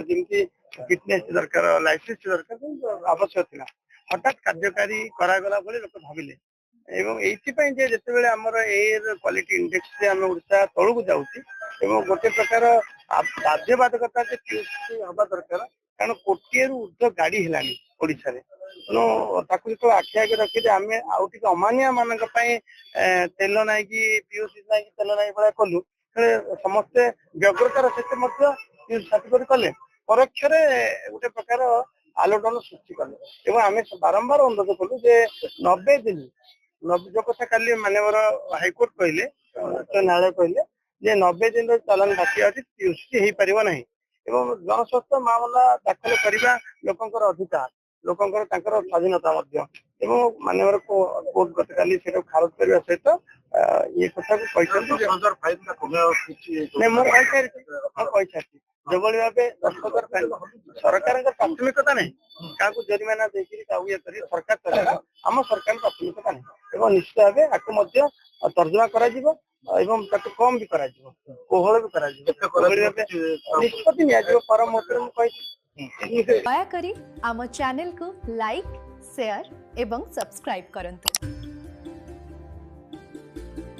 ଯେମିତି ଫିଟନେସ୍ ଦରକାର ଲାଇସେନ୍ସ ଦରକାର ଆବଶ୍ୟକ ଥିଲା ହଠାତ୍ କାର୍ଯ୍ୟକାରୀ କରାଗଲା ବୋଲି ଲୋକ ଭାବିଲେ ଏବଂ ଏଇଥିପାଇଁ ଯେ ଯେତେବେଳେ ଆମର ଏୟାର କ୍ୱାଲିଟି ଇଣ୍ଡେକ୍ସରେ ଆମେ ଓଡ଼ିଶା ତଳକୁ ଯାଉଛି ଏବଂ ଗୋଟେ ପ୍ରକାର ବାଧ୍ୟବାଧକତା ଯେ ପିୟୁସି ହବା ଦରକାର କାରଣ କୋଟିଏରୁ ଉର୍ଦ୍ଧ୍ୱ ଗାଡି ହେଲାଣି ଓଡ଼ିଶାରେ ତେଣୁ ତାକୁ ଯେତେବେଳେ ଆଖି ଆଗରେ ରଖିଲେ ଆମେ ଆଉ ଟିକେ ଅମାନିଆ ମାନଙ୍କ ପାଇଁ ତେଲ ନାଇକି ପିୟୁସି ନାଇକି ତେଲ ନାଇ ଭଳିଆ କଲୁ ସମସ୍ତେ ବ୍ୟଗ୍ରତାର ସହିତ ମଧ୍ୟ ସାର୍ଟିଫିକେଟ କଲେ ପରୋକ୍ଷରେ ଗୋଟେ ପ୍ରକାର ଆଲୋଡ଼ନ ସୃଷ୍ଟି କଲେ ଏବଂ ଆମେ ବାରମ୍ବାର ଅନୁରୋଧ କଲୁ ଯେ 90 ଦିନ ଯୋଉ କଥା କାଲି ମାନ୍ୟବର ହାଇକୋର୍ଟ କହିଲେ ନ୍ୟାୟାଳୟ କହିଲେ ଯେ 90 ଦିନର ଚାଲାଣ ବାକି ଅଛି ପିୟୁସି ହେଇପାରିବ ନାହିଁ ଏବଂ ଜନସ୍ୱାସ୍ଥ୍ୟ ମାମଲା ଦାଖଲ କରିବା ଲୋକଙ୍କର ଅଧିକାର ଲୋକଙ୍କର ତାଙ୍କର ସ୍ୱାଧୀନତା ମଧ୍ୟ ଏବଂ ମାନ୍ୟବର କୋର୍ଟ ଗତକାଲି ସେଟା ଖାରଜ କରିବା ସହିତ ये कथा को କହିଛନ୍ତି ମୁଁ କହିସାରିଛି ଯେଭଳି ଭାବେ 10,000 ଫାଇନ ସରକାରଙ୍କ ପ୍ରାଥମିକତା ନାହିଁ କାହାକୁ ଜରିମାନା ଦେଇକିରି ତାକୁ ଇଏ କରି ସରକାର ଚଲେଇବା ଆମ ସରକାରଙ୍କ ପ୍ରାଥମିକତା ନାହିଁ ଏବଂ ନିଶ୍ଚିତ ଭାବେ ଆକୁ ମଧ୍ୟ ତର୍ଜମା କରାଯିବ ଏବଂ ତାକୁ କମ ବି କରାଯିବ କୋହଳ ବି କରାଯିବ ଏଭଳି ଭାବେ ନିଷ୍ପତ୍ତି ନିଆଯିବ ପର ମୁହୂର୍ତ୍ତରେ ମୁଁ କହିଛି ଦୟାକରି ଆମ ଚ୍ୟାନେଲ को लाइक शेयर एवं सब्सक्राइब करंतु।